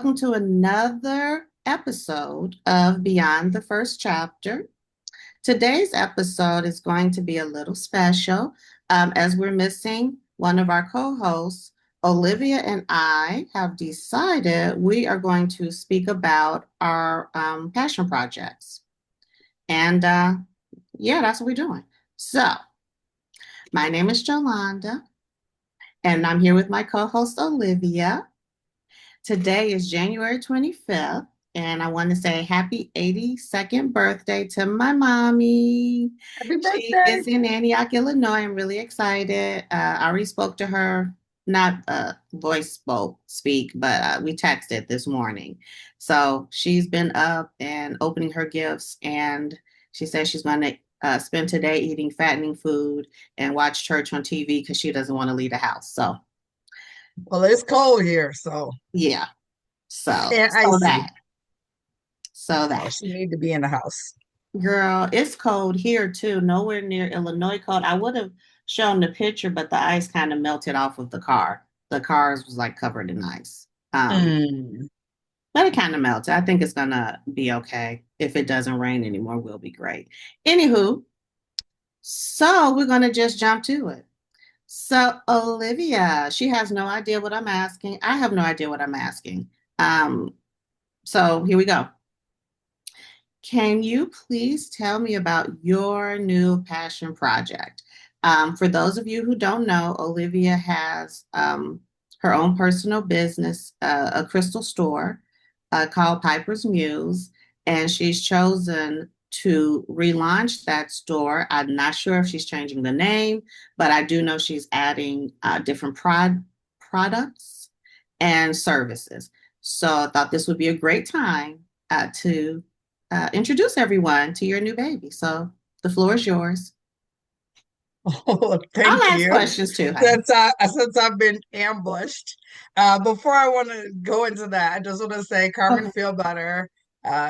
Welcome to another episode of Beyond the First Chapter. Today's episode is going to be a little special as we're missing one of our co hosts. Olivia and I have decided we are going to speak about our passion projects. And yeah, that's what we're doing. So, my name is Jolanda, and I'm here with my co host, Olivia. Today is January 25th, and I want to say happy 82nd birthday to my mommy. Happy She birthday. is in Antioch, Illinois. I'm really excited. I already spoke to her, not voice speak, but we texted this morning. So she's been up and opening her gifts, and she says she's going to spend today eating fattening food and watch church on TV because she doesn't want to leave the house. So, Well, it's cold here, so yeah. So, and so icy. that. So So that, she need to be in the house. girl, it's cold here too. Nowhere near Illinois cold. I would have shown the picture, but the ice kind of melted off of the car. The cars was like covered in ice. Mm. But it kind of melted. I think it's gonna be okay. If it doesn't rain anymore, we'll be great. Anywho, so we're gonna just jump to it. So Olivia, she has no idea what I'm asking. I have no idea what I'm asking. Um, so here we go. Can you please tell me about your new passion project? For those of you who don't know, Olivia has her own personal business, a crystal store called Piper's Muse, and she's chosen to relaunch that store. I'm not sure if she's changing the name, but I do know she's adding different products and services. So I thought this would be a great time to introduce everyone to your new baby. So the floor is yours. Oh, I'll thank ask you. questions too, honey. Since I've been ambushed. Before I want to go into that, I just want to say Carmen Okay. feel better.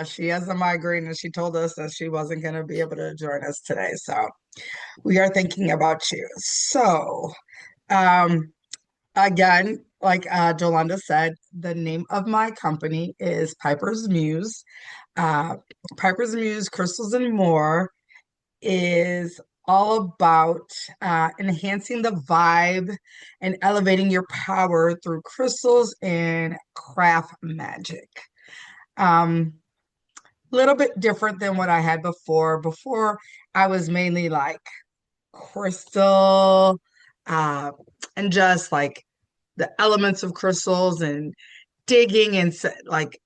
She has a migraine and she told us that she wasn't going to be able to join us today. So we are thinking about you. So, um, again, like Jolanda said, the name of my company is Piper's Muse. Uh, Piper's Muse, Crystals and More is all about enhancing the vibe and elevating your power through crystals and craft magic. Um, little bit different than what I had before. Before, I was mainly like crystal, uh, and just like the elements of crystals and digging and like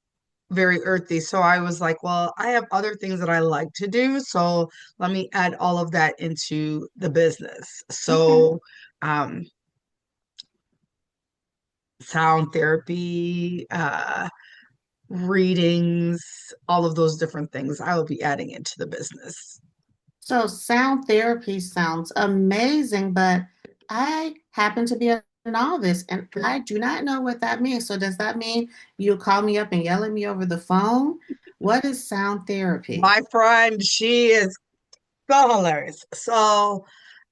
very earthy. So I was like, well, I have other things that I like to do. So let me add all of that into the business. Okay. So, um, sound therapy, readings, all of those different things I will be adding into the business. So sound therapy sounds amazing, but I happen to be a novice and I do not know what that means. So does that mean you call me up and yell at me over the phone? What is sound therapy? My friend, she is so hilarious. So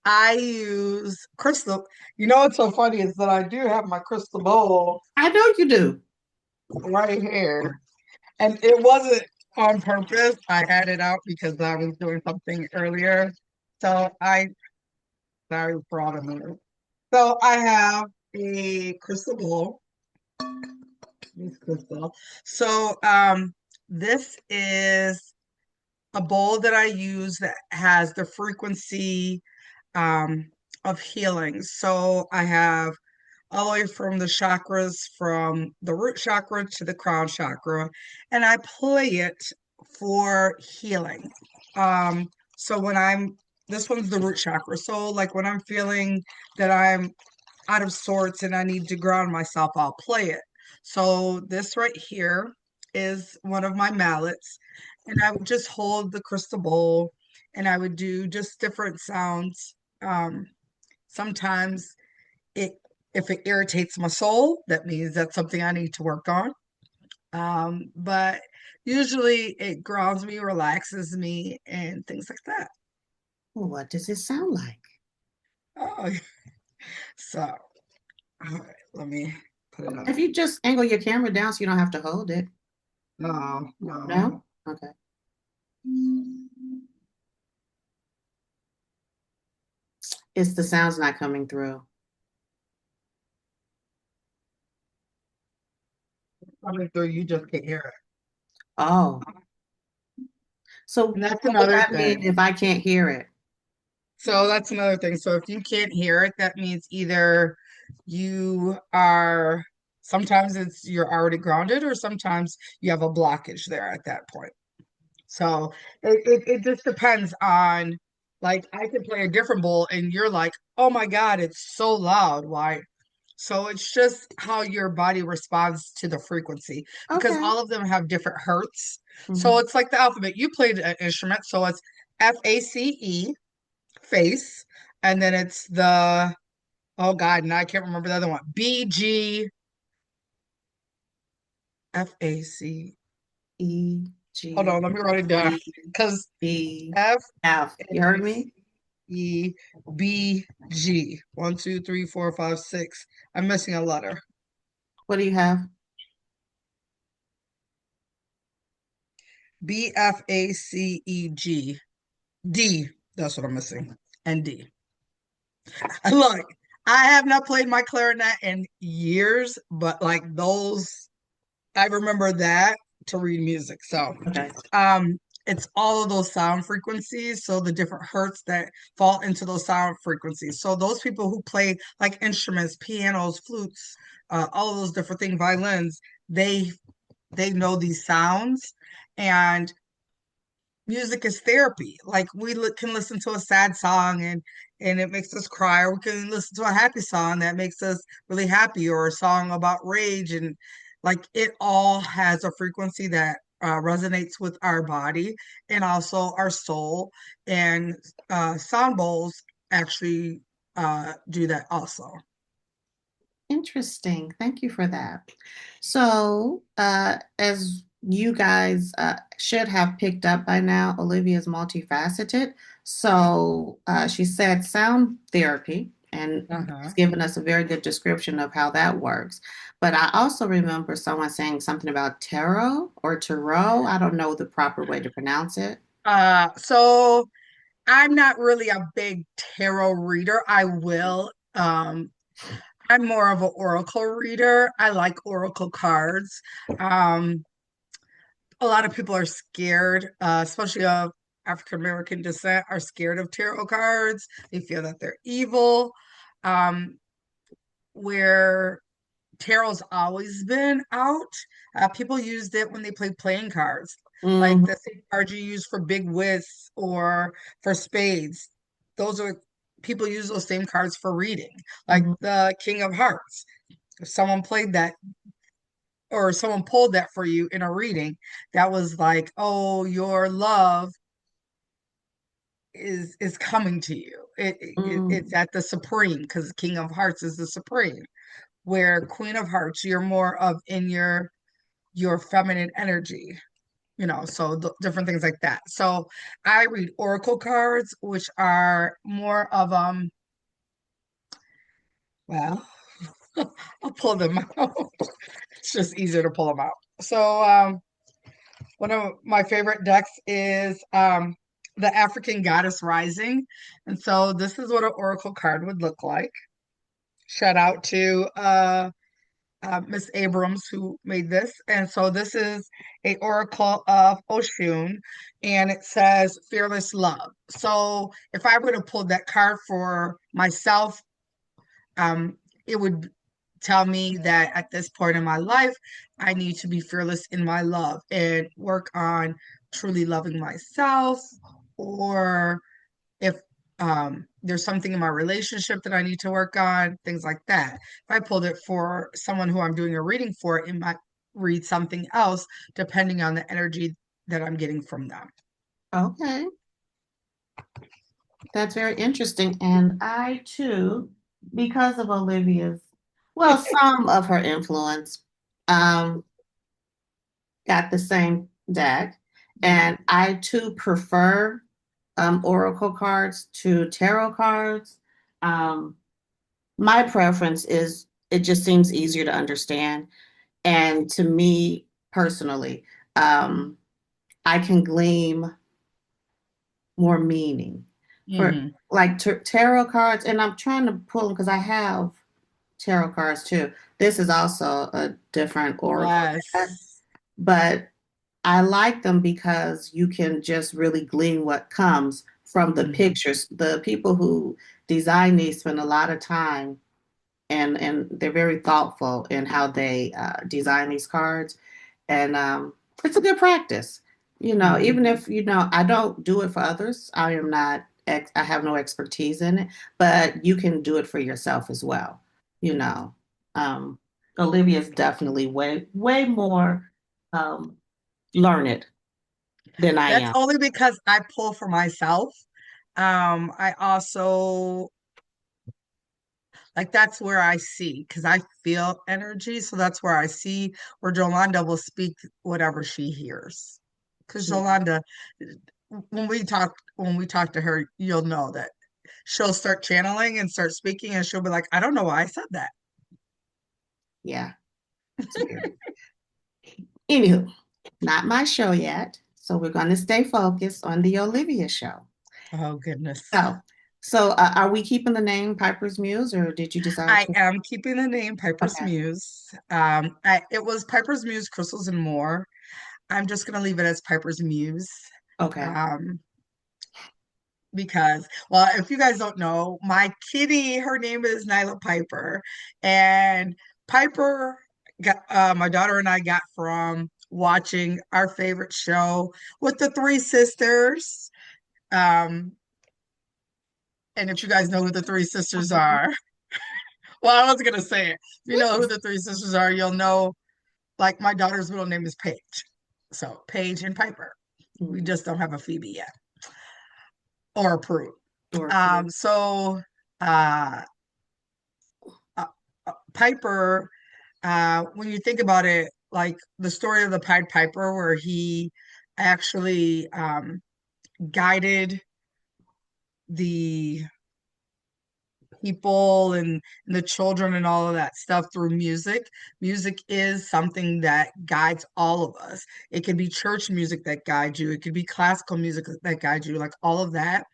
I use crystal. You know what's so funny is that I do have my crystal bowl I know you do. right here. And it wasn't on purpose. I had it out because I was doing something earlier. So I, sorry for all the noise. So I have a crystal bowl. This crystal. So this is a bowl that I use that has the frequency um of healing. So I have all the way from the chakras, from the root chakra to the crown chakra, and I play it for healing. So when I'm this one's the root chakra. So like when I'm feeling that I'm out of sorts and I need to ground myself, I'll play it. So this right here is one of my mallets, and I would just hold the crystal bowl and I would do just different sounds. Um, Sometimes it if it irritates my soul, that means that's something I need to work on. But usually it grounds me, relaxes me, and things like that. What does it sound like? Oh, so all right, let me. put it up. If you just angle your camera down so you don't have to hold it. No, no. No? Okay. It's the sound's not coming through. Coming through, you just can't hear it. Oh, so And that's what would another that mean thing. if I can't hear it? So that's another thing. So if you can't hear it, that means either you are sometimes it's you're already grounded, or sometimes you have a blockage there at that point. So it just depends on, like, I could play a different bowl and you're like, oh my God, it's so loud. Why? So it's just how your body responds to the frequency, because Okay. all of them have different hertz. So Mhm. it's like the alphabet. You played an instrument, so it's FACE, face, and then it's the, oh God, now I can't remember the other one. BGFAC. E, Hold G, on, let me write it down. E, Because B, F F. You heard A me? E B G. 1, 2, 3, 4, 5, 6. I'm missing a letter. What do you have? BFACEG. D. That's what I'm missing. And D. And look, I have not played my clarinet in years, but like those, I remember that to read music. So, Okay. um, it's all of those sound frequencies. So the different hertz that fall into those sound frequencies. So those people who play like instruments, pianos, flutes, all of those different things, violins, they they know these sounds, and music is therapy. Like can listen to a sad song and it makes us cry, or we can listen to a happy song that makes us really happy, or a song about rage, and like it all has a frequency that resonates with our body and also our soul. And sound bowls actually do that also. Interesting. Thank you for that. So, as you guys should have picked up by now, Olivia is multifaceted. So, she said sound therapy, and Uh-huh. she's given us a very good description of how that works. But I also remember someone saying something about tarot or tarot. I don't know the proper way to pronounce it. So I'm not really a big tarot reader. I'm more of an oracle reader. I like oracle cards. Um, a lot of people are scared, especially of African American descent, are scared of tarot cards. They feel that they're evil. Um, where tarot's always been out. People used it when they played playing cards, like Mhm. the same cards you use for big whist or for spades. Those are People use those same cards for reading, like Mhm. the King of Hearts. If someone played that or someone pulled that for you in a reading, that was like, oh, your love is coming to you. It's Mm. at the supreme, because King of Hearts is the supreme. Where Queen of Hearts, you're more of in your feminine energy, so different things like that. So I read oracle cards, which are more of well, I'll pull them out. It's just easier to pull them out. So one of my favorite decks is the African Goddess Rising. And so this is what an oracle card would look like. Shout out to Miss Abrams who made this. And so this is a oracle of Oshun, and it says fearless love. So if I were to pull that card for myself, um, it would tell me that at this point in my life, I need to be fearless in my love and work on truly loving myself, or if there's something in my relationship that I need to work on, things like that. If I pulled it for someone who I'm doing a reading for, it might read something else depending on the energy that I'm getting from them. Okay. That's very interesting. And I too, because of Olivia's, well, some of her influence, um, got the same deck. Mhm. And I too prefer oracle cards to tarot cards. Um, my preference is it just seems easier to understand. And to me personally, um, I can glean more meaning for Hmm. like tarot cards. And I'm trying to pull them because I have tarot cards too. This is also a different oracle deck, Yes. but I like them because you can just really glean what comes from the Hmm. pictures. The people who design these spend a lot of time and they're very thoughtful in how they design these cards. And it's a good practice. Hmm. Even if, I don't do it for others, I am not, I have no expertise in it, but you can do it for yourself as well. You know, um, Olivia is definitely way, way more um, learned than I That's am. only because I pull for myself. I also like that's where I see because I feel energy, so that's where I see where Jolanda will speak whatever she hears. Because Yeah, Jolanda, when we talk to her, you'll know that she'll start channeling and start speaking, and she'll be like, "I don't know why I said that." yeah, it's weird. Anywho, not my show yet. So we're going to stay focused on the Olivia show. Oh goodness. So, are we keeping the name Piper's Muse, or did you decide I to? am keeping the name Piper's Okay, Muse. It was Piper's Muse, Crystals and More. I'm just gonna leave it as Piper's Muse. okay. Um, because, well, if you guys don't know, my kitty, her name is Nyla Piper, and Piper my daughter and I got from watching our favorite show with the three sisters. Um, and if you guys know who the three sisters are, well, I was gonna say it. If you know who the three sisters are, you'll know. Like my daughter's middle name is Paige, so Paige and Piper. We Mhm. just don't have a Phoebe yet or a Prue. Or Um, so uh, uh, Piper, when you think about it, like the story of the Pied Piper, where he actually guided the people and the children and all of that stuff through music. Music is something that guides all of us. It could be church music that guides you, it could be classical music that guides you, like all of that.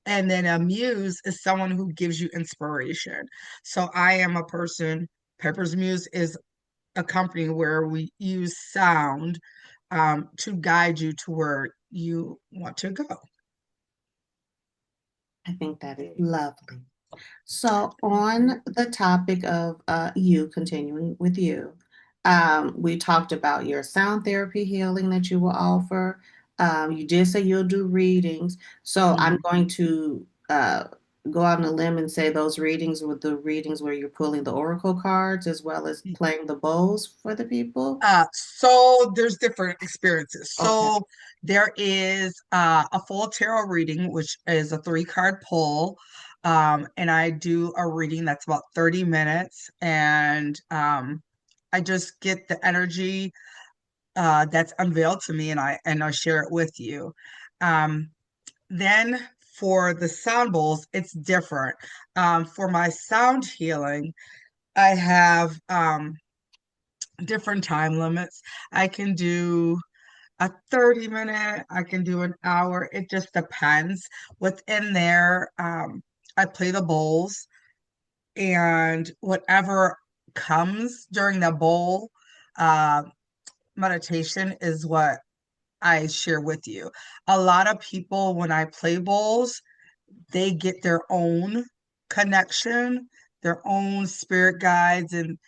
And then a muse is someone who gives you inspiration. So I am a person, Pepper's Muse is a company where we use sound to guide you to where you want to go. I think that is lovely. So, on the topic of you, continuing with you, we talked about your sound therapy healing that you will offer. You did say you'll do readings. So, I'm Mhm. going to go out on a limb and say those readings were the readings where you're pulling the oracle cards as well as playing the bowls for the people. So there's different experiences. Okay. So there is a full tarot reading, which is a three-card pull. And I do a reading that's about 30 minutes. And I just get the energy that's unveiled to me and I share it with you. Um, then for the sound bowls, it's different. For my sound healing, I have different time limits. I can do a 30-minute, I can do an hour. It just depends. Within there, I play the bowls and whatever comes during the bowl uh, meditation is what I share with you. A lot of people, when I play bowls, they get their own connection, their own spirit guides and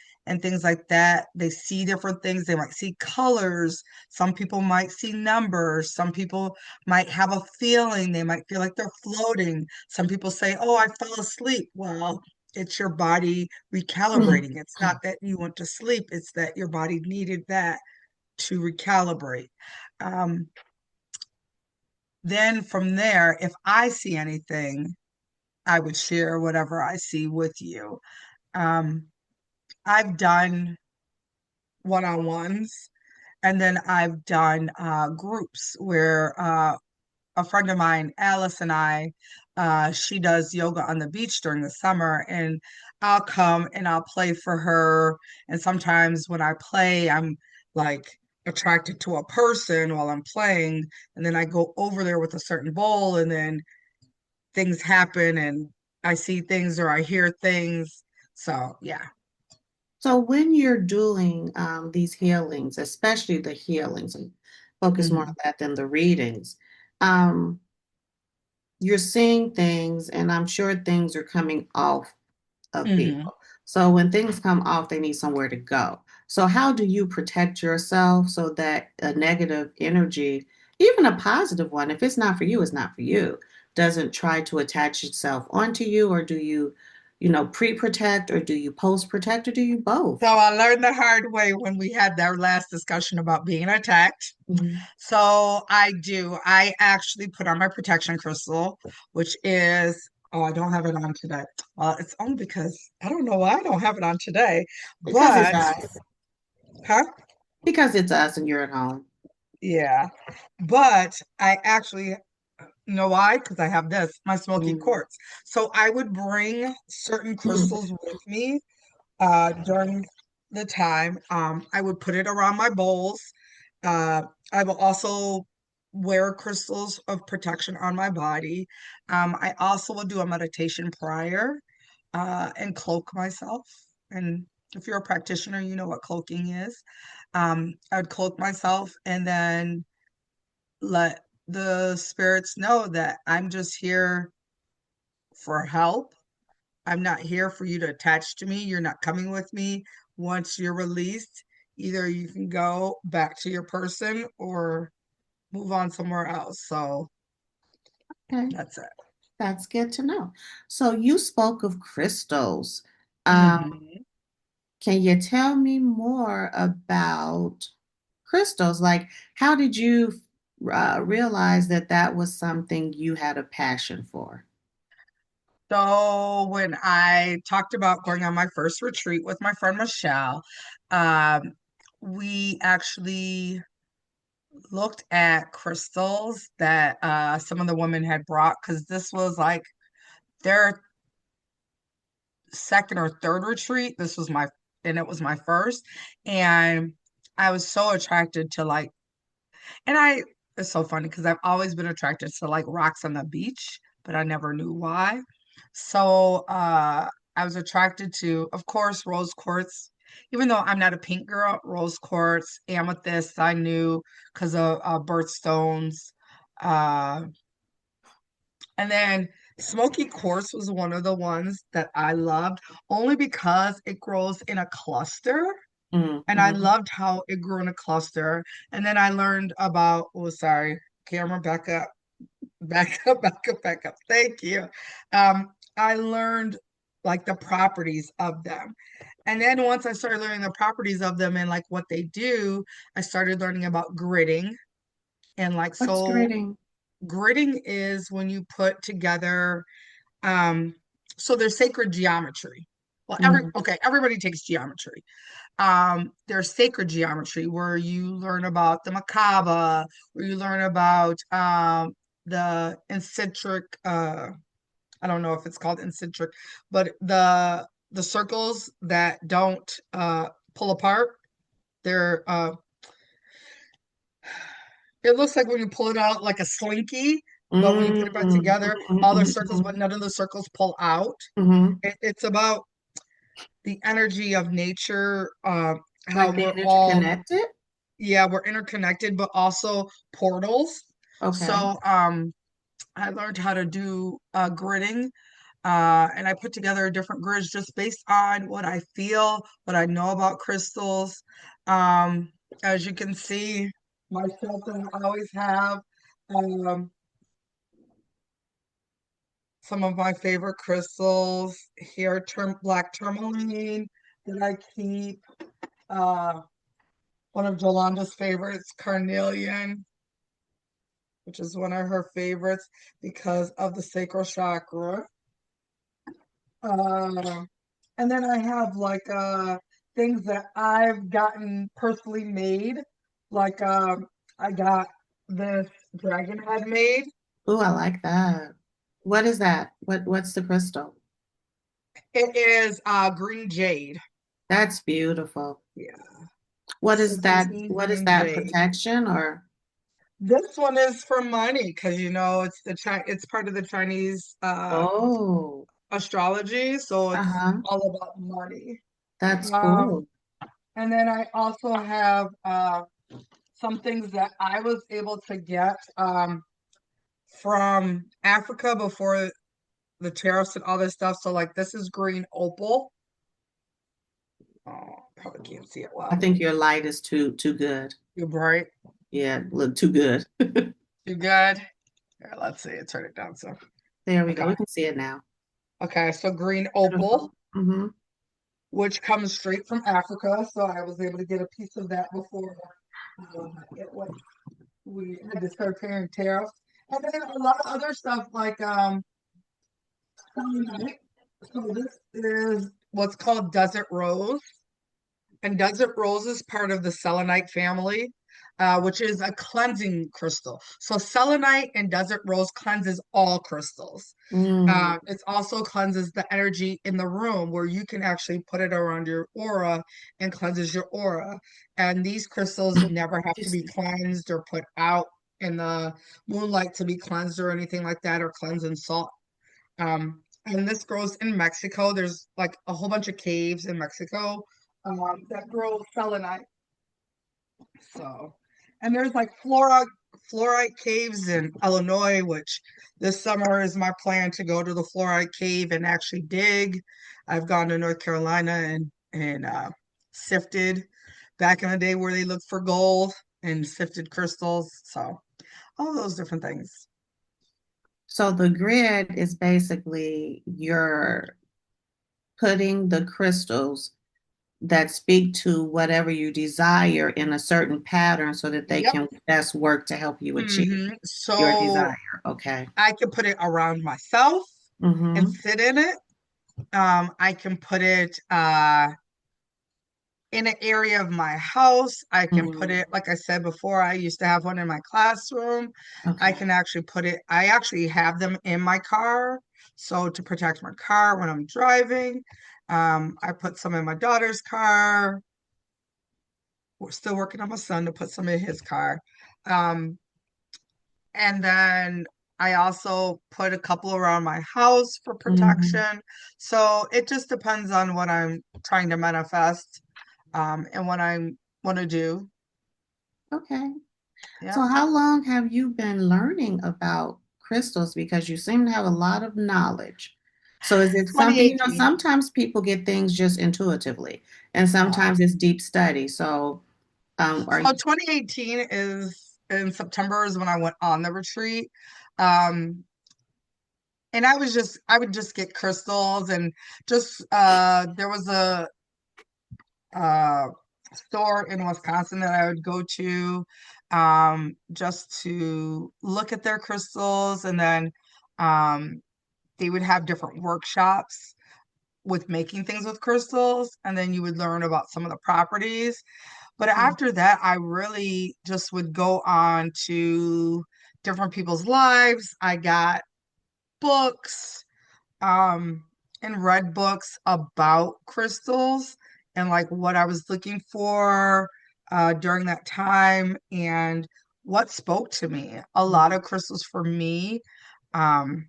things like that. They see different things. They might see colors. Some people might see numbers. Some people might have a feeling. They might feel like they're floating. Some people say, "Oh, I fell asleep." Well, it's your body recalibrating. It's not that you went to sleep, it's that your body needed that to recalibrate. Um, then from there, if I see anything, I would share whatever I see with you. Um, I've done one-on-ones, and then I've done groups where a friend of mine, Alice, and I She does yoga on the beach during the summer, and I'll come and I'll play for her. And sometimes when I play, I'm like attracted to a person while I'm playing, and then I go over there with a certain bowl, and then things happen, and I see things or I hear things. So yeah. So when you're doing these healings, especially the healings, and focus more Hmm. on that than the readings, um, you're seeing things, and I'm sure things are coming off of Hmm. people. So when things come off, they need somewhere to go. So how do you protect yourself so that a negative energy, even a positive one, if it's not for you, it's not for you, doesn't try to attach itself onto you, or do you, pre-protect, or do you post-protect, or do you So both? I learned the hard way when we had that last discussion about being attacked. Mhm. So I do. I actually put on my protection crystal, which is, oh, I don't have it on today. It's only because I don't know why I don't have it on today. Because it's But, us. huh? Because it's us and you're at home. Yeah. But I actually know why? Because I have this, my smoky Mm. quartz. So I would bring certain crystals with me during the time. I would put it around my bowls. Uh, I will also wear crystals of protection on my body. I also will do a meditation prior and cloak myself. And if you're a practitioner, you know what cloaking is. I would cloak myself and then let the spirits know that I'm just here for help. I'm not here for you to attach to me. You're not coming with me. Once you're released, either you can go back to your person or move on somewhere else. So Okay, that's it. that's good to know. So you spoke of crystals. Um, Hmm. can you tell me more about crystals? Like, how did you realize that that was something you had a passion for? So when I talked about going on my first retreat with my friend Michelle, um, we actually looked at crystals that some of the women had brought because this was like their second or third retreat. This was my, and it was my first. And I was so attracted to like, and I, it's so funny because I've always been attracted to like rocks on the beach, but I never knew why. So I was attracted to, of course, rose quartz. Even though I'm not a pink girl, rose quartz, amethyst, I knew because of birthstones. Uh, and then smoky quartz was one of the ones that I loved only because it grows in a cluster. And I Mm-hmm. loved how it grew in a cluster. And then I learned about, oh, sorry, camera, back up, back up, back up, back up. Thank you. I learned like the properties of them. And then once I started learning the properties of them and like what they do, I started learning about gridding. And like, What's so grading? gridding is when you put together, um, so there's sacred geometry. Well, Mm. okay, everybody takes geometry. There's sacred geometry where you learn about the macabre, where you learn about the eccentric, I don't know if it's called eccentric, but the circles that don't pull apart. They're it looks like when you pull it out like a slinky, but when you put it back Mm-hmm. together, all the circles, but none of the circles pull out. Mm-hmm. It's about the energy of nature, how Like we're being all, interconnected? yeah, we're interconnected, but also portals. Okay. So I learned how to do gridding, and I put together different grids just based on what I feel, what I know about crystals. Um, as you can see, my filter I always have um, some of my favorite crystals here, black tourmaline that I keep. Uh, one of Jolanda's favorites, carnelian, which is one of her favorites because of the sacral chakra. Uh, and then I have like things that I've gotten personally made. Like I got this dragon head made. Oh, I like that. What is that? What's the crystal? It is green jade. That's beautiful. Yeah, What is that? serpentine What is green that jade. protection or? This one is for money because it's it's part of the Chinese Oh, astrology, so it's uh-huh. all about money. That's Um, cool. and then I also have some things that I was able to get from Africa before the tariffs and all this stuff. So like this is green opal. Oh, probably can't see it I well. think your light is too good. Too bright, Yeah, look too good. too good. Here, let's see. Turn it down. So There we go. okay, We can see it now. okay. So green opal, Beautiful. Mm-hmm. which comes straight from Africa. So I was able to get a piece of that before it went. We had to start paying tariffs, and then a lot of other stuff like so this is what's called desert rose. And desert rose is part of the selenite family, which is a cleansing crystal. So selenite and desert rose cleanses all crystals. Mm. It also cleanses the energy in the room where you can actually put it around your aura and cleanses your aura. And these crystals never have to Excuse be me. cleansed or put out in the moonlight to be cleansed or anything like that, or cleansed in salt. And this grows in Mexico. There's like a whole bunch of caves in Mexico that grow selenite. So, and there's like fluorite caves in Illinois, which this summer is my plan to go to the fluorite cave and actually dig. I've gone to North Carolina and sifted back in the day where they looked for gold and sifted crystals. So all those different things. So the grid is basically you're putting the crystals that speak to whatever you desire in a certain pattern so that they Yep. can best work to help you achieve your So desire. Okay. I can put it around myself and Mm-hmm. sit in it. I can put it in an area of my house. I can put Mm. it, like I said before, I used to have one in my classroom. I Okay. can actually put it, I actually have them in my car. So to protect my car when I'm driving. I put some in my daughter's car. We're still working on my son to put some in his car. Um, and then I also put a couple around my house for Mm-hmm. protection. So it just depends on what I'm trying to manifest, and what I want to do. Okay. Yeah. So how long have you been learning about crystals? Because you seem to have a lot of knowledge. So is it something, 2018. sometimes people get things just intuitively, and Uh, sometimes it's deep study. So are so you 2018 is in September is when I went on the retreat. Um, and I would just get crystals and just there was a uh store in Wisconsin that I would go to just to look at their crystals, and then um they would have different workshops with making things with crystals, and then you would learn about some of the properties. But after that, I really just would go on to different people's lives. I got books, um, and read books about crystals and like what I was looking for during that time and what spoke to me. A lot of crystals for me um,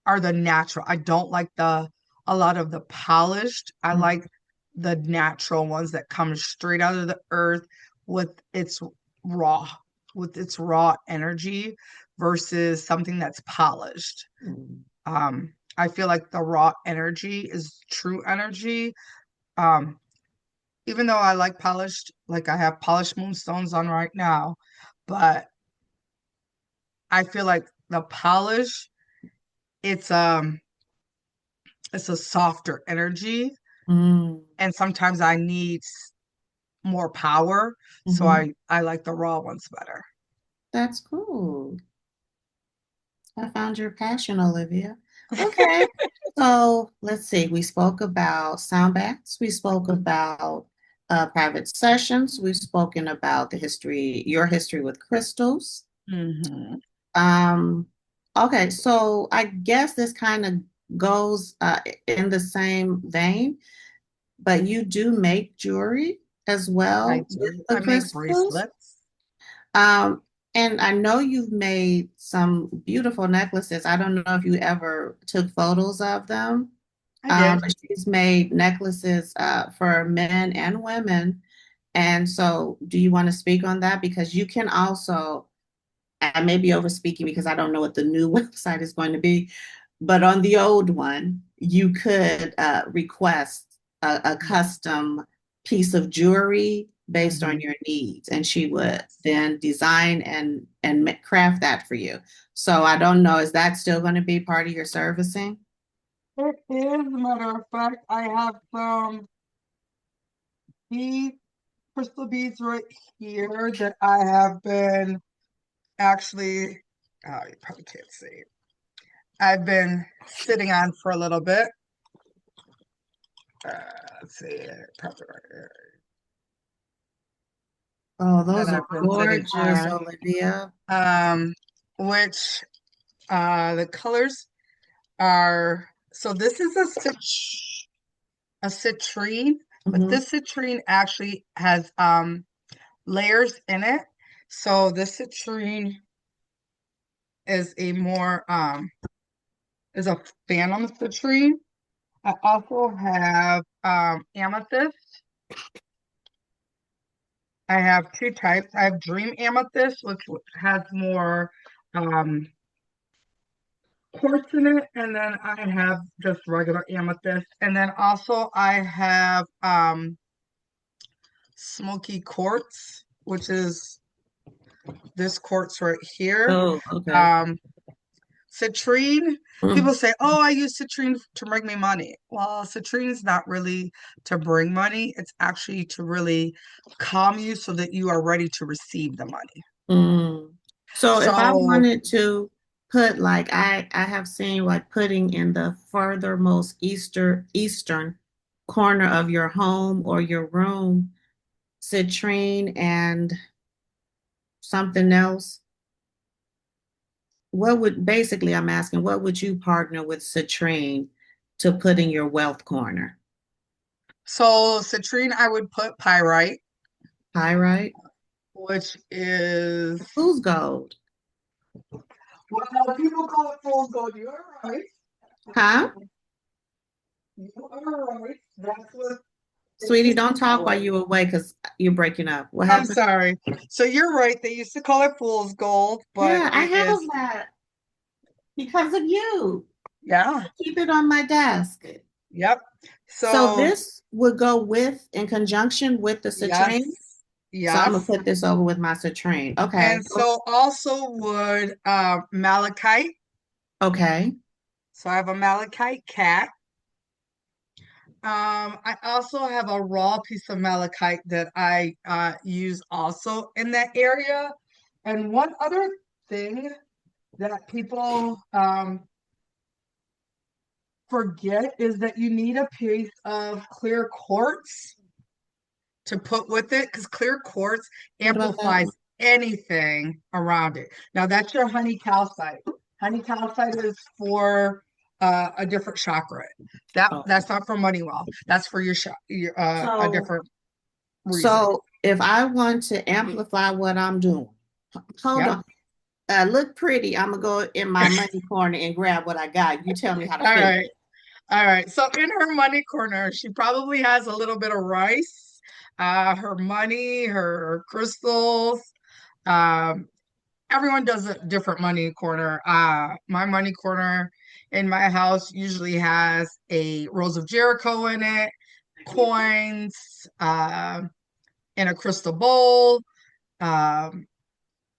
are the natural. I don't like a lot of the polished. I Mhm. like the natural ones that come straight out of the earth with raw, with its raw energy versus something that's polished. Mhm. I feel like the raw energy is true energy. Um, Even though I like polished, like I have polished moonstones on right now, but I feel like the polish, it's um it's a softer energy, Mm. and sometimes I need more power, so Mhm. I like the raw ones better. That's cool. I found your passion, Olivia. Okay. So let's see. We spoke about sound baths. We spoke about private sessions. We've spoken about the history, your history with crystals. Hmm. Um, Okay, so I guess this kind of goes in the same vein, but you do make jewelry as I well with do. the I make crystals. bracelets. Um, and I know you've made some beautiful necklaces. I don't know if you ever took photos of them. I did. But she's made necklaces for men and women. And so, do you want to speak on that? Because you can also, I may be over speaking because I don't know what the new website is going to be, but on the old one, you could request a custom piece of jewelry based on Mhm. your needs, and she would Yes. then design and craft that for you. So I don't know, is that still going to be part of your servicing? It is, matter of fact, I have some beads, crystal beads right here that I have been actually, you probably can't see. I've been sitting on for a little bit. Uh, let's see, probably right here. Oh, That those are I've been sitting gorgeous, on. Olivia. Which the colors are, so this is a citrine, but Hmm. this citrine actually has layers in it. So this citrine is a more is a fan on the citrine. I also have amethyst. I have two types. I have dream amethyst, which has more um quartz in it, and then I have just regular amethyst, and then also I have smoky quartz, which is this quartz right here. Oh, okay. Um, citrine, Mm, people say, "Oh, I use citrine to bring me money." Well, citrine is not really to bring money. It's actually to really calm you so that you are ready to receive the money. mm. So if I So, wanted to put like I have seen like putting in the furthermost eastern corner of your home or your room citrine and something else. What would basically I'm asking, what would you partner with citrine to put in your wealth corner? so citrine, I would put pyrite, Pyrite? which is, Who's gold? well, people call it fool's gold. You're right. Huh? You are right. That's what they Sweetie, used to don't talk call while it. you're away because you're breaking up. What I'm happened? sorry. So you're right. They used to call it fool's gold, but Yeah, I it have is, that because of you. yeah, Keep it on my desk. yep. So So, this would go with in conjunction with the yes, citrine. So I'm gonna yes. put this over with my citrine. Okay. And so also would malachite. Okay. So I have a malachite cat. I also have a raw piece of malachite that I use also in that area. And one other thing that people forget is that you need a piece of clear quartz to put with it because clear quartz What about that amplifies one? anything around it. Now that's your honey calcite. Honey calcite is for a different chakra. Oh. That's not for money wealth. That's for your a So different reason. so if I want to amplify what I'm doing, hold Yep. on. Look pretty. I'm gonna go in my money corner and grab what I got. You tell me how to All finish. right. All right. So in her money corner, she probably has a little bit of rice, her money, her crystals. Um, Everyone does a different money corner. My money corner in my house usually has a Rose of Jericho in it, coins, in a crystal bowl. Um,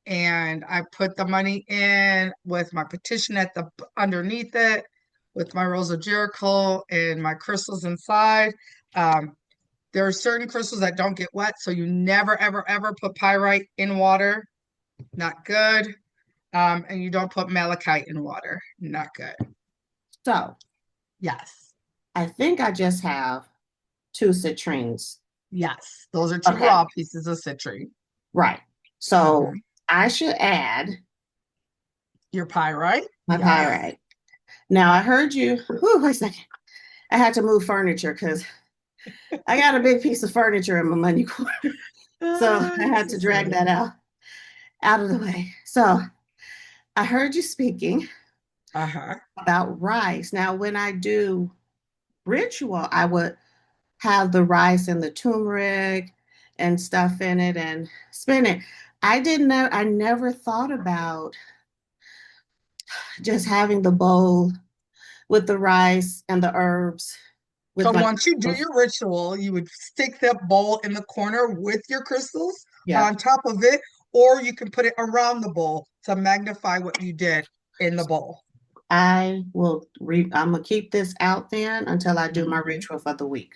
and I put the money in with my petition at the underneath it, with my Rose of Jericho and my crystals inside. Um, there are certain crystals that don't get wet, so you never, ever, ever put pyrite in water. Not good. And you don't put malachite in water. Not good. So Yes. I think I just have two citrines. Yes. Those are two Okay. raw pieces of citrine. Right. So Mhm. I should add Your pyrite. All Yes. right. Now I heard you. Whew, wait a second. I had to move furniture because I got a big piece of furniture in my money corner. So I You're had so to drag silly. that out of the way. So I heard you speaking Uh-huh. about rice. Now, when I do ritual, I would have the rice and the turmeric and stuff in it and spin it. I didn't know, I never thought about just having the bowl with the rice and the herbs So with my once you do crystals. your ritual, you would stick that bowl in the corner with your crystals Yep. on top of it, or you can put it around the bowl to magnify what you did in the bowl. I'm gonna keep this out then until I do my Hmm. ritual for the week.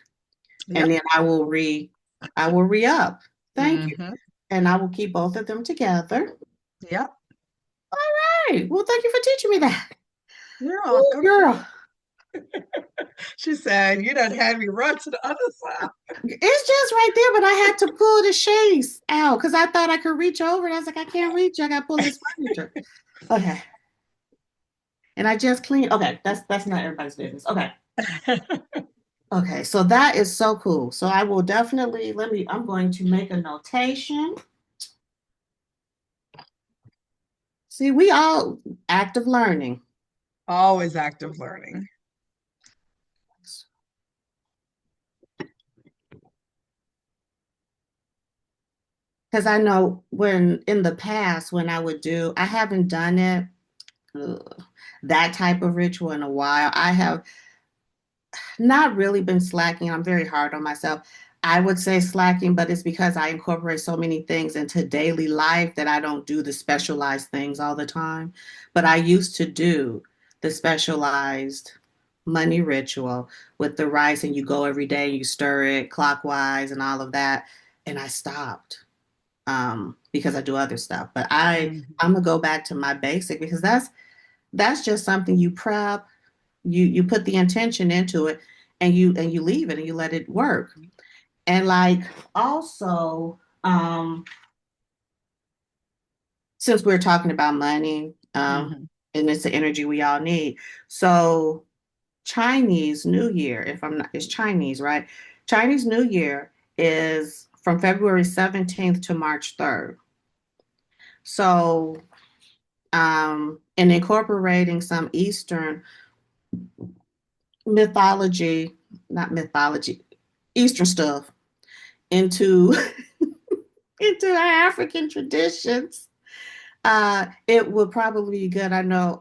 And Yep. then I will re-up. Thank you. Hmm. And I will keep both of them together. Yep. All right. Well, thank you for teaching me that. You're Ooh, welcome. girl. She said, you done had me run to the other side. It's just right there, but I had to pull the shades out because I thought I could reach over. And I was like, I can't reach. I got to pull this furniture. Okay. And I just cleaned. Okay, that's not everybody's business. Okay. Okay, so that is so cool. So I will definitely I'm going to make a notation. See, we all active learning. Always active learning. Because I know when in the past, when I would do, I haven't done it, that type of ritual in a while. I have not really been slacking. I'm very hard on myself. I would say slacking, but it's because I incorporate so many things into daily life that I don't do the specialized things all the time. But I used to do the specialized money ritual with the rice, and you go every day, you stir it clockwise and all of that. And I stopped because I do other stuff. But Mhm. I'm gonna go back to my basic because that's just something you prep, you put the intention into it, and you leave it and you let it work. And like also, since we're talking about money, Mhm. and it's the energy we all need. So Chinese New Year, if I'm not, it's Chinese, right? Chinese New Year is from February 17th to March 3rd. So and incorporating some Eastern mythology, not mythology, Eastern stuff into into our African traditions. It would probably be good. I know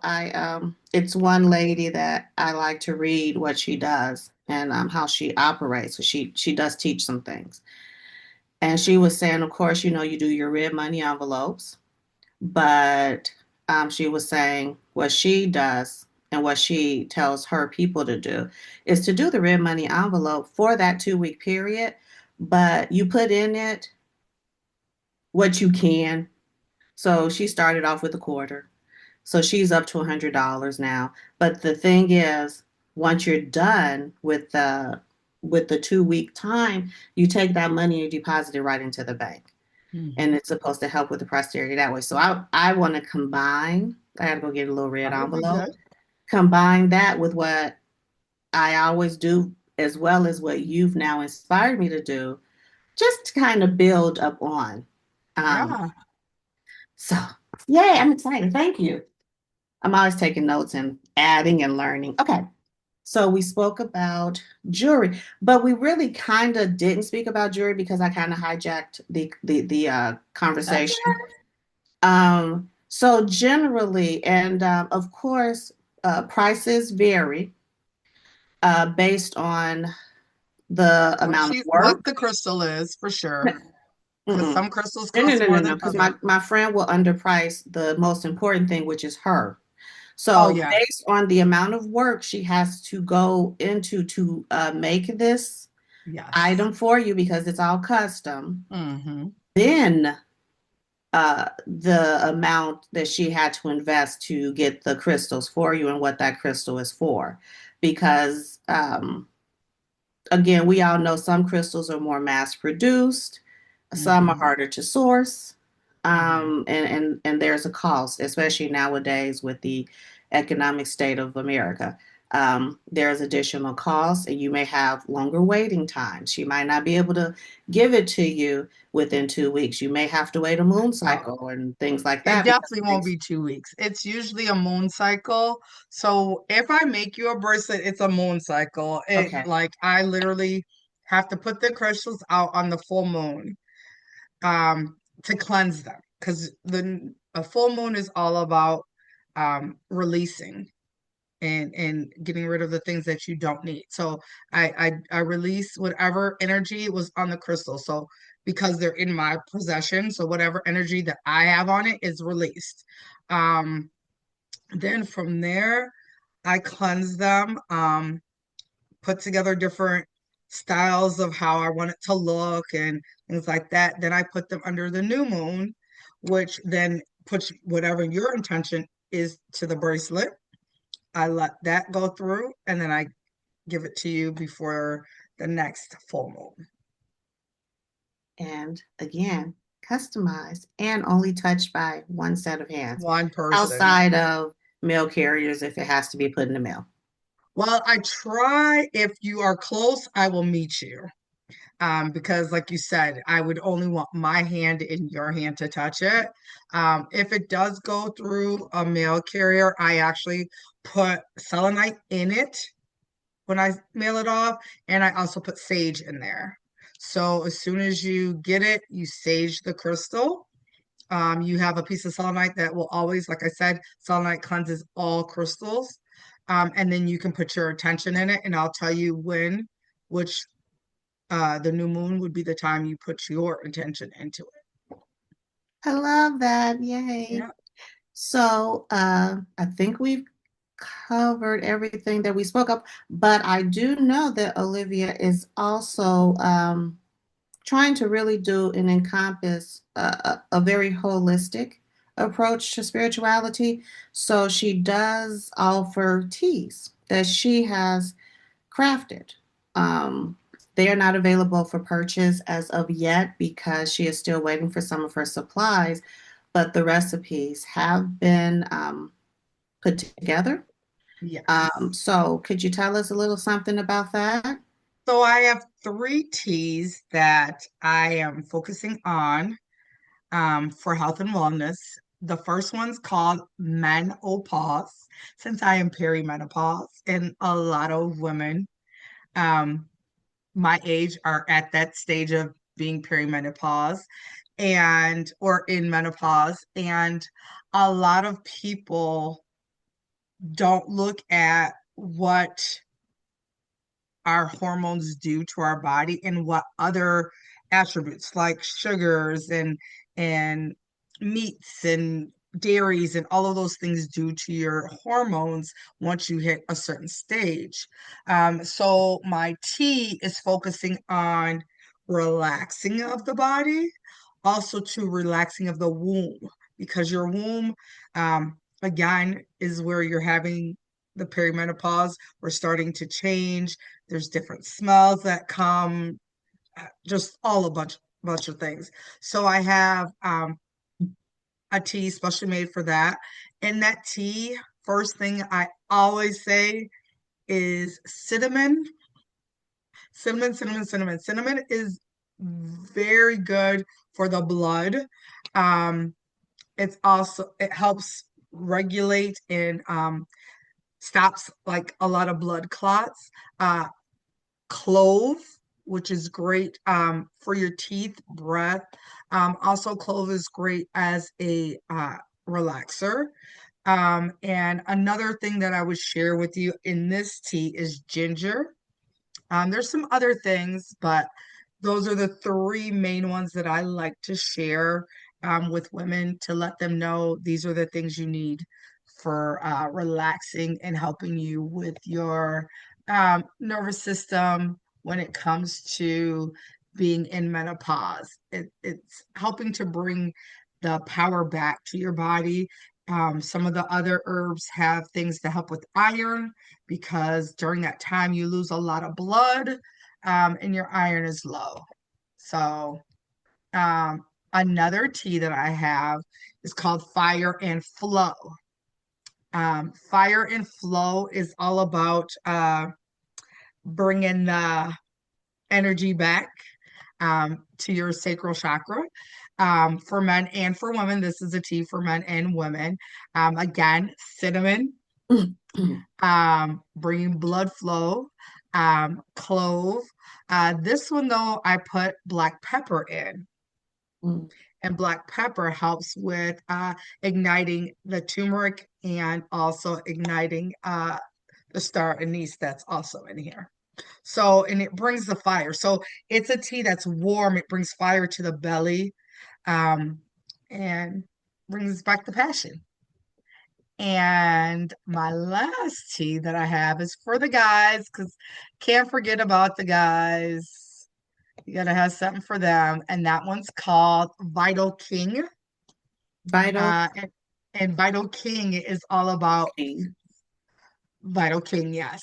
it's one lady that I like to read what she does and how she operates. So she does teach some things. And she was saying, of course, you do your red money envelopes, but she was saying what she does and what she tells her people to do is to do the red money envelope for that 2 week period, but you put in it what you can. So she started off with a quarter. So she's up to $100 now. But the thing is, once you're done with the 2 week time, you take that money and deposit it right into the bank. And Mhm. it's supposed to help with the posterity that way. So I want to combine. I got to go get a little red That would be envelope. good. Combine that with what I always do, as well as what you've now inspired me to do, just to kind of build up on. Um, Yeah. so, yay! I'm excited. Thank you. I'm always taking notes and adding and learning. Okay. So we spoke about jewelry, but we really kind of didn't speak about jewelry because I kind of hijacked the That's conversation. So generally, and of course, prices vary based on the amount of what work. the crystal is for sure. Because Mm-mm. some crystals No, no, cost no, no, more no, than because others. my friend will underprice the most important thing, which is her. Oh So yes. based on the amount of work she has to go into to make this Yes. item for you because it's all custom, Hmm. then the amount that she had to invest to get the crystals for you and what that crystal is for. Because again, we all know some crystals are more mass produced, some are Hmm. harder to source, Hmm. and there's a cost, especially nowadays with the economic state of America. There's additional costs, and you may have longer waiting times. She might not be able to give it to you within 2 weeks. You may have to wait a moon No, cycle and things like it that because definitely won't things. be 2 weeks. It's usually a moon cycle. So if I make you a bracelet, it's a moon cycle. It Okay. like I literally have to put the crystals out on the full moon to cleanse them because the a full moon is all about releasing and getting rid of the things that you don't need. So I release whatever energy was on the crystal. So because they're in my possession, so whatever energy that I have on it is released. Um, then from there, I cleanse them, put together different styles of how I want it to look and things like that. Then I put them under the new moon, which then puts whatever your intention is to the bracelet. I let that go through and then I give it to you before the next full moon. And again, customized and only touched by one set of hands One person. outside of mail carriers if it has to be put in the mail. Well, I try if you are close, I will meet you. Because like you said, I would only want my hand in your hand to touch it. If it does go through a mail carrier, I actually put selenite in it when I mail it off, and I also put sage in there. So as soon as you get it, you sage the crystal. You have a piece of selenite that will always, like I said, selenite cleanses all crystals. And then you can put your attention in it, and I'll tell you when, which the new moon would be the time you put your intention into it. I love that. Yay. Yeah. So I think we've covered everything that we spoke of, but I do know that Olivia is also trying to really do and encompass a very holistic approach to spirituality. So she does offer teas that she has crafted. Um, they are not available for purchase as of yet because she is still waiting for some of her supplies, but the recipes have been put together. Yes. So, could you tell us a little something about that? So I have three teas that I am focusing on for health and wellness. The first one's called menopause, since I am perimenopause, and a lot of women um, my age are at that stage of being perimenopause and or in menopause, and a lot of people don't look at what our hormones do to our body and what other attributes like sugars and meats and dairies and all of those things do to your hormones once you hit a certain stage. So my tea is focusing on relaxing of the body, also to relaxing of the womb, because your womb, again, is where you're having the perimenopause. We're starting to change. There's different smells that come, just all a bunch of things. So I have a tea specially made for that. And that tea, first thing I always say is cinnamon, cinnamon, cinnamon, cinnamon. Cinnamon is very good for the blood. Um, it helps regulate and stops like a lot of blood clots. Clove, which is great for your teeth, breath. Also, clove is great as a relaxer. And another thing that I would share with you in this tea is ginger. There's some other things, but those are the three main ones that I like to share with women to let them know these are the things you need for relaxing and helping you with your nervous system when it comes to being in menopause. It's helping to bring the power back to your body. Some of the other herbs have things to help with iron because during that time you lose a lot of blood and your iron is low. So, um, another tea that I have is called Fire and Flow. Fire and flow is all about bringing the energy back to your sacral chakra. For men and for women, this is a tea for men and women. Again, cinnamon, bringing blood flow, clove. This one, though, I put black pepper in, and black pepper helps with igniting the turmeric and also igniting the star anise that's also in here. So, and it brings the fire. So it's a tea that's warm. It brings fire to the belly, um, and brings back the passion. And my last tea that I have is for the guys, because can't forget about the guys. You gotta have something for them. And that one's called Vital King. Vital Uh, and, and Vital King is all about King. Vital King, yes.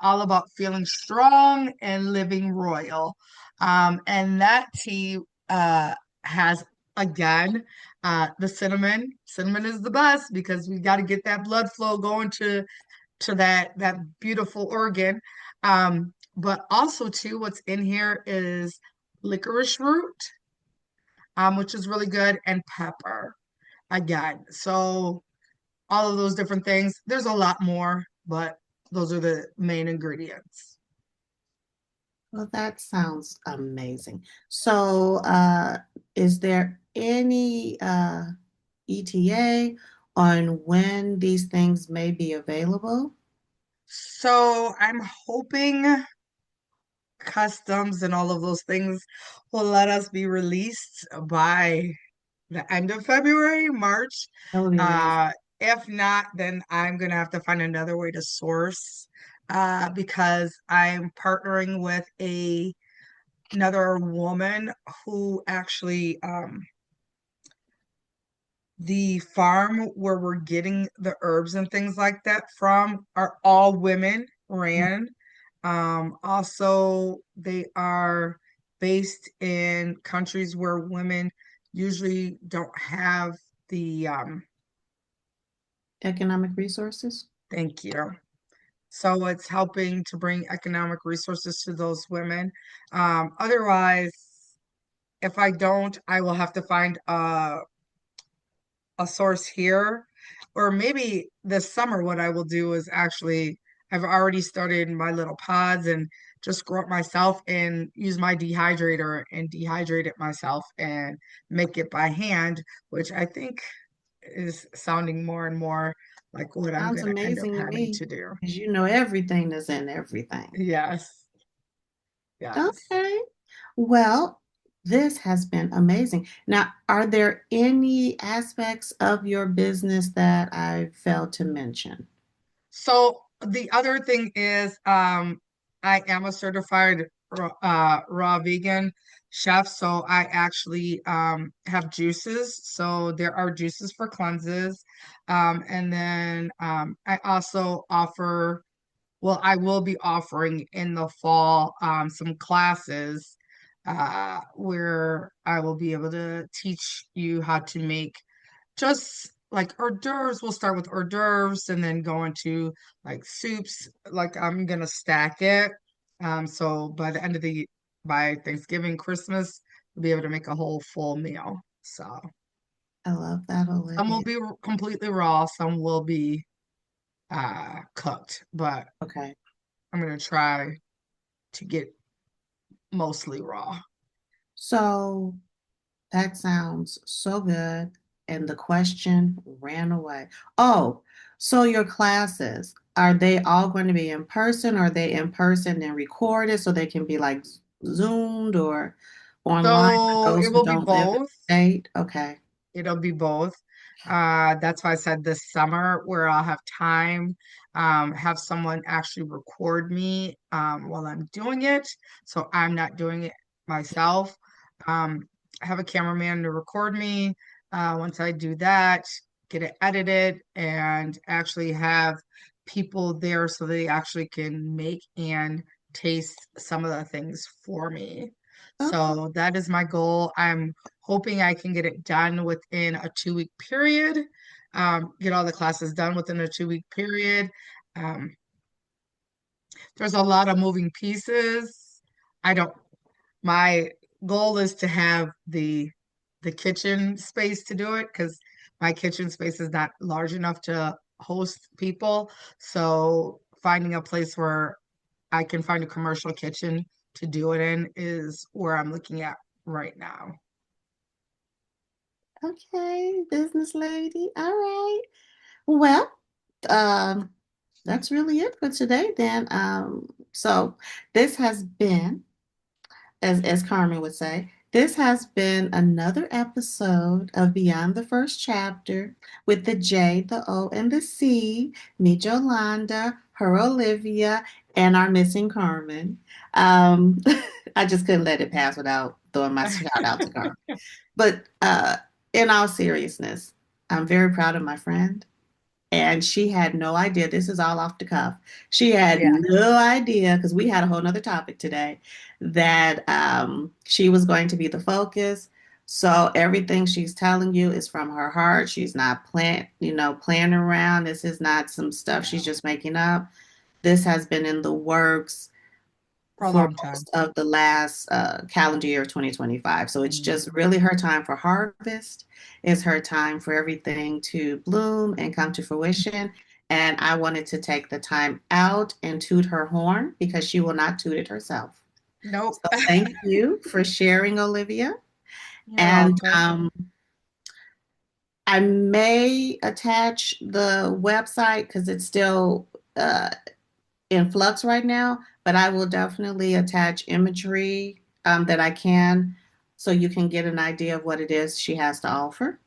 All about feeling strong and living royal. And that tea has, again, the cinnamon. Cinnamon is the best because we got to get that blood flow going to that beautiful organ. But also too, what's in here is licorice root, which is really good, and pepper again. So all of those different things. There's a lot more, but those are the main ingredients. Well, that sounds amazing. So, is there any ETA on when these things may be available? So I'm hoping customs and all of those things will let us be released by the end of February, March. That would be amazing. Uh, if not, then I'm gonna have to find another way to source because I'm partnering with a another woman who actually the farm where we're getting the herbs and things like that from are all women ran. Also, they are based in countries where women usually don't have the Economic resources? thank you. So it's helping to bring economic resources to those women. Otherwise, if I don't, I will have to find a source here. Or maybe this summer, what I will do is actually, I've already started my little pods and just grow it myself and use my dehydrator and dehydrate it myself and make it by hand, which I think is sounding more and more like what I'm Sounds going to end up amazing to having me to do. because you know everything that's in everything. Yes, yes. Okay. Well, this has been amazing. Now, are there any aspects of your business that I failed to mention? So the other thing is, I am a certified raw vegan chef. So I actually have juices. So there are juices for cleanses. And then I also offer, well, I will be offering in the fall some classes where I will be able to teach you how to make just like hors d'oeuvres. We'll start with hors d'oeuvres and then go into like soups. Like I'm gonna stack it. So by the end of the by Thanksgiving, Christmas, we'll be able to make a whole full meal. So I love that, some will Olivia. be completely raw, some will be cooked, but Okay. I'm gonna try to get mostly raw. So that sounds so good. And the question ran away. Oh, so your classes, are they all going to be in person? Or are they in person and recorded so they can be like Zoomed or online for So those it who will be don't live in both. the state? Okay. It'll be both. That's why I said this summer where I'll have time, have someone actually record me while I'm doing it. So I'm not doing it myself. Have a cameraman to record me. Once I do that, get it edited and actually have people there so they actually can make and taste some of the things for me. Okay. So that is my goal. I'm hoping I can get it done within a 2 week period, get all the classes done within a 2 week period. Um, there's a lot of moving pieces. I don't, my goal is to have the kitchen space to do it because my kitchen space is not large enough to host people. So finding a place where I can find a commercial kitchen to do it in is where I'm looking at right now. Okay, business lady. All right. Well, um, that's really it for today then. So this has been, as Carmen would say, this has been another episode of Beyond the First Chapter with the J, the O, and the C, me, Jolanda, her, Olivia, and our missing Carmen. Um, I just couldn't let it pass without throwing my shout out to Carmen. But in all seriousness, I'm very proud of my friend. And she had no idea. This is all off the cuff. She had Yeah, no idea because we had a whole nother topic today that she was going to be the focus. So everything she's telling you is from her heart. She's not playing around. This is not some stuff she's no, just making up. This has been in the works for a for long time. most of the last calendar year of 2025. So it's just Mhm. really her time for harvest. It's her time for everything to bloom and come to fruition. And I wanted to take the time out and toot her horn because she will not toot it herself. Nope. So thank you for sharing, Olivia. You're And welcome. I may attach the website because it's still uh, in flux right now, but I will definitely attach imagery that I can so you can get an idea of what it is she has to offer.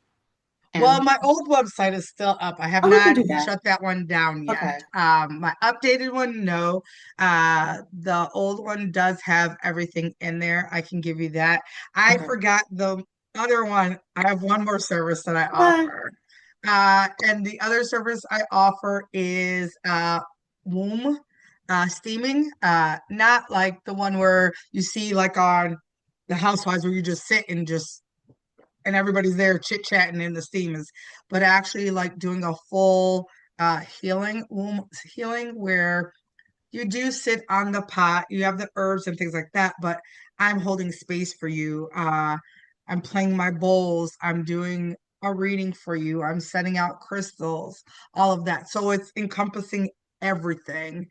Well, And my old website is still up. I have oh, we can not do that. shut that one down yet. Okay. My updated one, no. The old one does have everything in there. I can give you that. I Okay. forgot the other one. I have one more service that I What? offer. And the other service I offer is womb steaming. Not like the one where you see like on the Housewives where you just sit and just and everybody's there chit chatting in the steam is, but actually like doing a full healing womb healing where you do sit on the pot, you have the herbs and things like that, but I'm holding space for you. I'm playing my bowls, I'm doing a reading for you, I'm setting out crystals, all of that. So it's encompassing everything,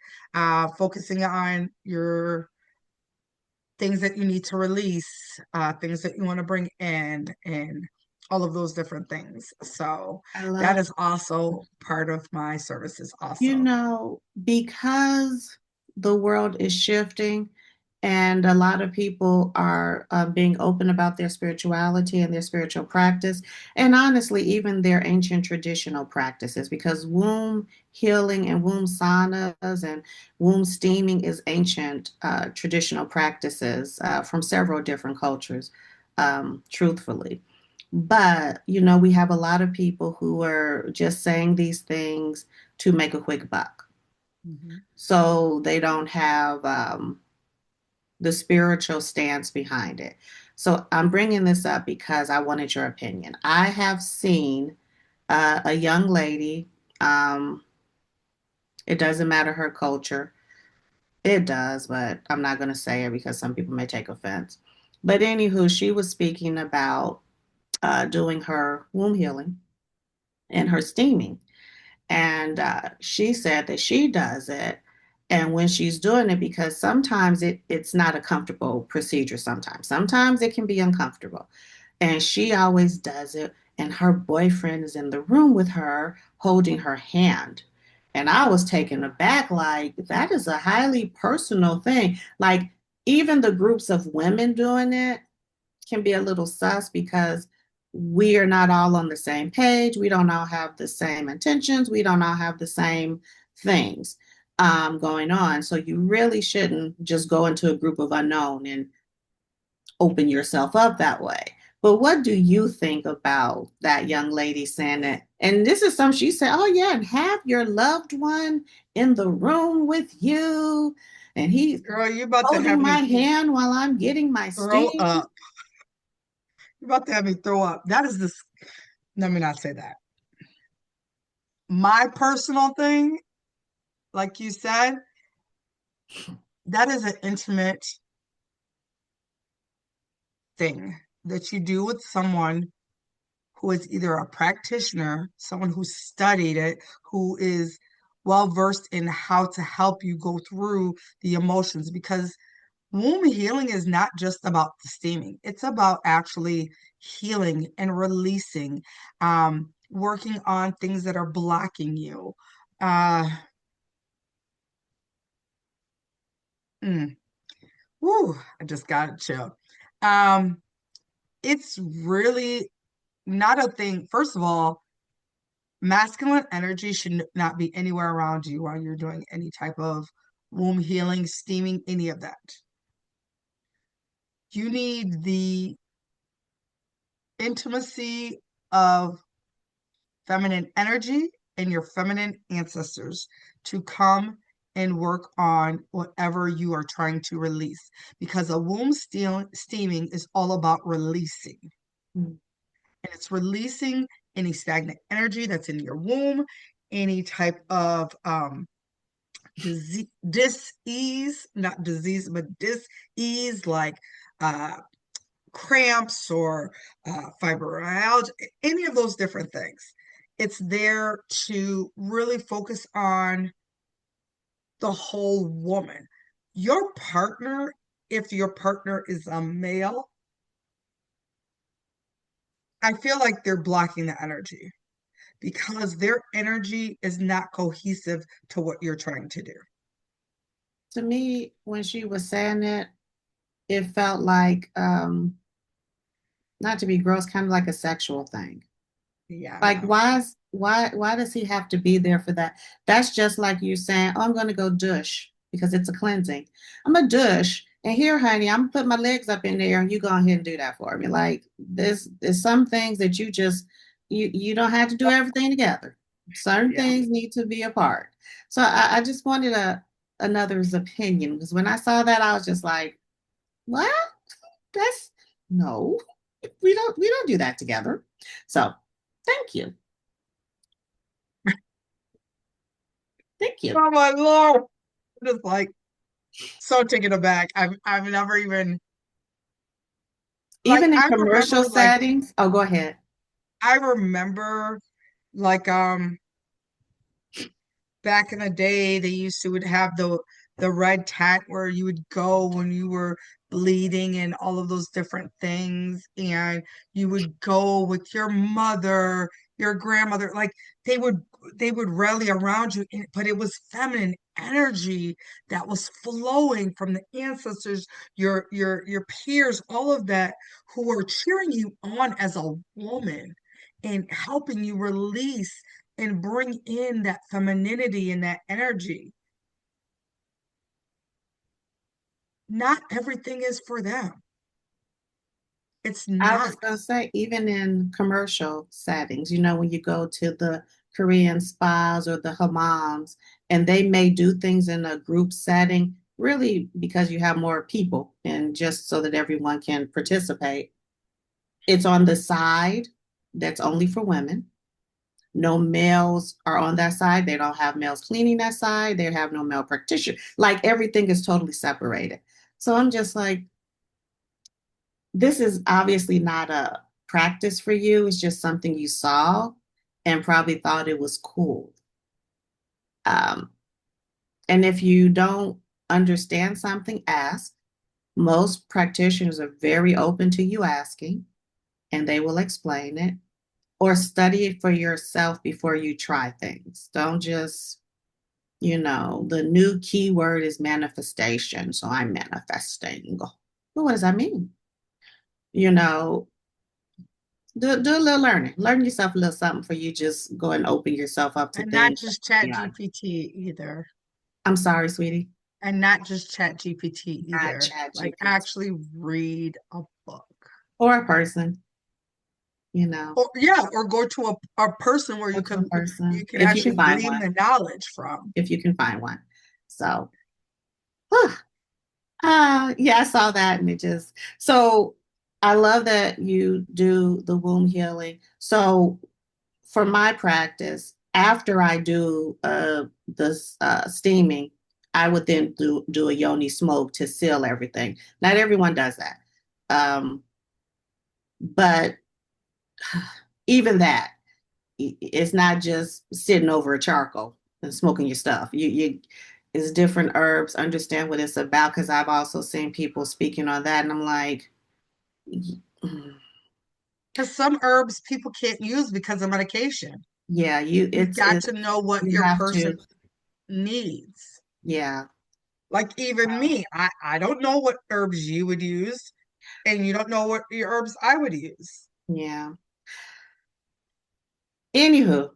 focusing on your things that you need to release, things that you want to bring in, and all of those different things. So I that love, is also part of my services, also. because the world is shifting and a lot of people are being open about their spirituality and their spiritual practice, and honestly, even their ancient traditional practices, because womb healing and womb saunas and womb steaming is ancient traditional practices from several different cultures, truthfully. But, we have a lot of people who are just saying these things to make a quick buck. Mhm. So they don't have the spiritual stance behind it. So I'm bringing this up because I wanted your opinion. I have seen a young lady, um, it doesn't matter her culture. It does, but I'm not going to say it because some people may take offense. But anywho, she was speaking about doing her womb healing and her steaming. And she said that she does it. And when she's doing it, because sometimes it's not a comfortable procedure, sometimes it can be uncomfortable. And she always does it. And her boyfriend is in the room with her, holding her hand. And I was taken aback, like, that is a highly personal thing. Like, even the groups of women doing it, can be a little sus because we are not all on the same page. We don't all have the same intentions. We don't all have the same things going on. So you really shouldn't just go into a group of unknown and open yourself up that way. But what do you think about that young lady saying that? And this is something she said, oh, yeah, and have your loved one in the room with you. And he's Girl, you about to have holding my me hand while I'm getting my throw steam. up. You about to have me throw up. That is this. Let me not say that. My personal thing, like you said, that is an intimate thing that you do with someone who is either a practitioner, someone who studied it, who is well versed in how to help you go through the emotions. Because womb healing is not just about the steaming, it's about actually healing and releasing, working on things that are blocking you. Uh, mm, woo, I just got it chill. Um, it's really not a thing. First of all, masculine energy should not be anywhere around you while you're doing any type of womb healing, steaming, any of that. You need the intimacy of feminine energy and your feminine ancestors to come and work on whatever you are trying to release. Because a steaming is all about releasing. Mm. And it's releasing any stagnant energy that's in your womb, any type of disease, dis-ease, not disease, but dis-ease, like uh, cramps or fibromyalgia, any of those different things. It's there to really focus on the whole woman. Your partner, if your partner is a male, I feel like they're blocking the energy because their energy is not cohesive to what you're trying to do. To me, when she was saying it, it felt like, not to be gross, kind of like a sexual thing. Yeah, Like, no. why does he have to be there for that? That's just like you saying, "Oh, I'm gonna go douche because it's a cleansing. I'm a douche, and here, honey, I'm gonna put my legs up in there, and you go ahead and do that for me." Like, there's some things that you don't have to do everything together. Certain Yeah. things need to be apart. So I just wanted another's opinion because when I saw that, I was just like, "What? That's no, we don't do that together." So thank you. Thank you. Oh my Lord. I'm just like so taken aback. I've never even like Even in I commercial remember like settings, oh, go ahead. I remember like back in the day they used to would have the red tent where you would go when you were bleeding and all of those different things, and you would go with your mother, your grandmother, like they would rally around you, but it was feminine energy that was flowing from the ancestors, your peers, all of that, who were cheering you on as a woman and helping you release and bring in that femininity and that energy. Not everything is for them. It's I was not. going to say, even in commercial settings, when you go to the Korean spas or the hammams, and they may do things in a group setting, really because you have more people and just so that everyone can participate. It's on the side that's only for women. No males are on that side. They don't have males cleaning that side. They have no male practitioner. Like everything is totally separated. So I'm just like, this is obviously not a practice for you. It's just something you saw and probably thought it was cool. Um, and if you don't understand something, ask. Most practitioners are very open to you asking, and they will explain it. Or study it for yourself before you try things. Don't just the new keyword is manifestation. So I'm manifesting. Well, what does that mean? You know, do a little learning. Learn yourself a little something for you. Just go and open yourself up to And not things. just chat Yeah. GPT either. I'm sorry, sweetie. And not just chat GPT Not either. chat Like GPT actually read a book. or a person, Or yeah, or go to a person where or you to a can person you can if you can actually find glean one. the knowledge from. If you can find one. So Yeah, I saw that and it just so I love that you do the womb healing. So for my practice, after I do the steaming, I would then do a yoni smoke to seal everything. Not everyone does that. But even that, it's not just sitting over a charcoal and smoking your stuff. You it's different herbs. Understand what it's about because I've also seen people speaking on that, and I'm like, Because some herbs people can't use because of medication. yeah, You've got it's to know what you your have person to, needs. yeah, Like even me, I don't know what herbs you would use, and you don't know what the herbs I would use. yeah. Anywho,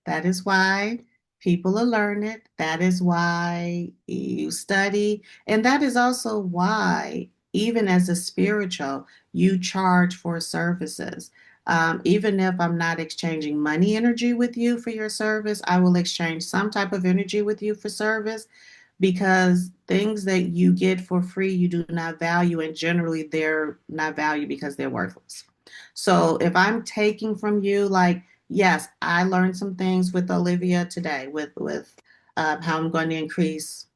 that is why people are learning. That is why you study. And that is also why, even as a spiritual, you charge for services. Even if I'm not exchanging money energy with you for your service, I will exchange some type of energy with you for service because things that you get for free you do not value, and generally they're not valued because they're worthless. So if I'm taking from you, like, yes, I learned some things with Olivia today with how I'm going to increase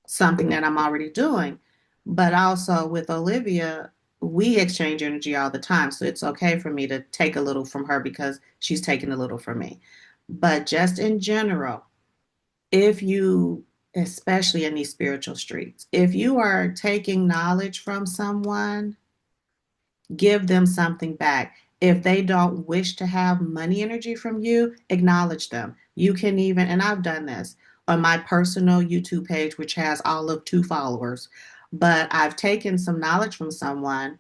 something that I'm already doing, but also with Olivia, we exchange energy all the time, so it's okay for me to take a little from her because she's taking a little from me. But just in general, if you, especially in these spiritual streets, if you are taking knowledge from someone, give them something back. If they don't wish to have money energy from you, acknowledge them. You can even, and I've done this on my personal YouTube page, which has all of 2 followers, but I've taken some knowledge from someone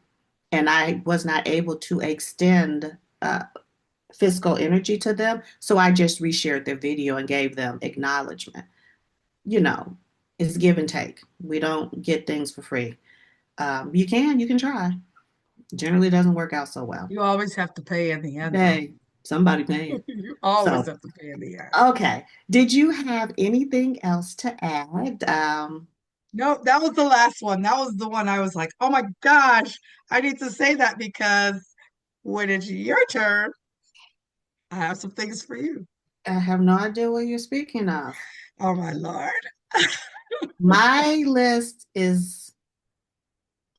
and I was not able to extend physical energy to them. So I just reshared their video and gave them acknowledgement. You know, it's give and take. We don't get things for free. You can try. Generally doesn't work out so well. You always have to pay in the end, though. Hey, somebody paying. You always So, have to pay in the end. okay. Did you have anything else to add? No, that was the last one. That was the one I was like, oh my gosh, I need to say that because when it's your turn, I have some things for you. I have no idea what you're speaking of. Oh my Lord. My list is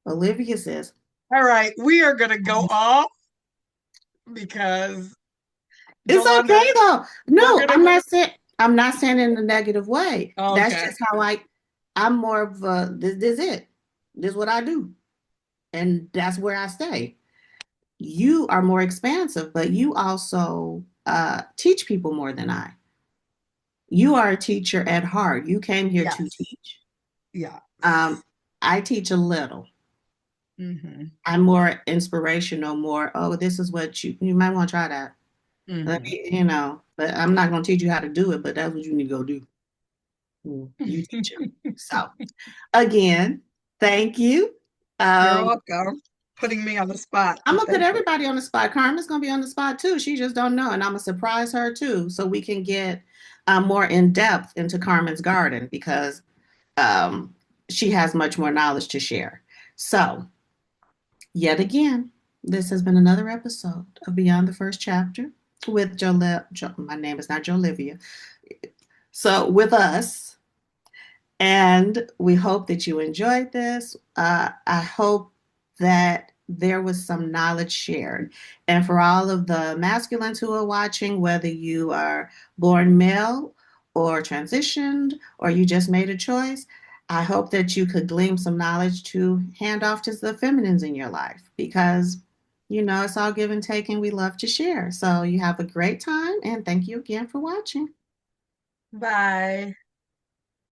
Olivia says, All right, we are gonna go off because it's Jolanda, okay though. we're No, gonna go. I'm not saying it in a negative way. That's Okay. just how I'm more of a this it. This is what I do. And that's where I stay. You are more expansive, but you also teach people more than I. You are a teacher at heart. You came here to Yes. teach. Yes. I teach a little. Mm-hmm. I'm more inspirational, more, oh, this is what you might want to try that. Let Mm-hmm. me, but I'm not going to teach you how to do it, but that's what you need to go do. You teach it. So, again, thank you. You're Um, welcome. Putting me on the spot. I'm gonna put Thank you. everybody on the spot. Carmen's gonna be on the spot too. She just don't know, and I'm gonna surprise her too, so we can get more in depth into Carmen's garden because um, she has much more knowledge to share. So, yet again, this has been another episode of Beyond the First Chapter with my name is not Jolivia. So, with us, and we hope that you enjoyed this. I hope that there was some knowledge shared. And for all of the masculines who are watching, whether you are born male or transitioned or you just made a choice, I hope that you could glean some knowledge to hand off to the feminines in your life because, it's all give and take and we love to share. So you have a great time and thank you again for watching. Bye.